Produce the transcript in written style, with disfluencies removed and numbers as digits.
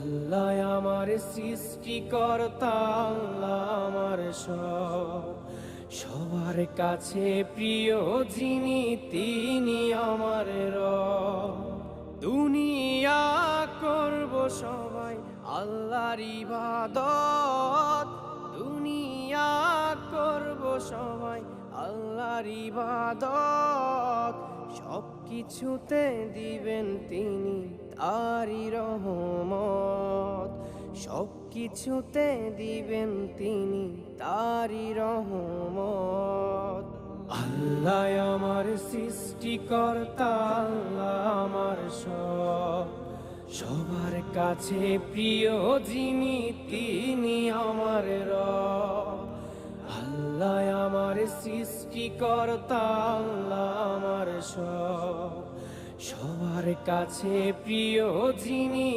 আল্লাহ আমার সৃষ্টিকর্তা, আল্লাহ আমার সব, সবার কাছে প্রিয় যিনি তিনি আমার রব। দুনিয়া করব সবাই আল্লাহর ইবাদত, দুনিয়া করব সবাই আল্লাহর ইবাদত, সব কিছুতে দিবেন তিনি তারই রহমত, সব কিছুতে দিবেন তিনি তারই রহমত। আল্লাহ আমার সৃষ্টিকর্তা, আল্লাহ আমার সব, সবার কাছে প্রিয় যিনি তিনি আমার রব। আল্লাহ আমার সৃষ্টিকর্তা, আল্লাহ আমার সব, সবার কাছে প্রিয় যিনি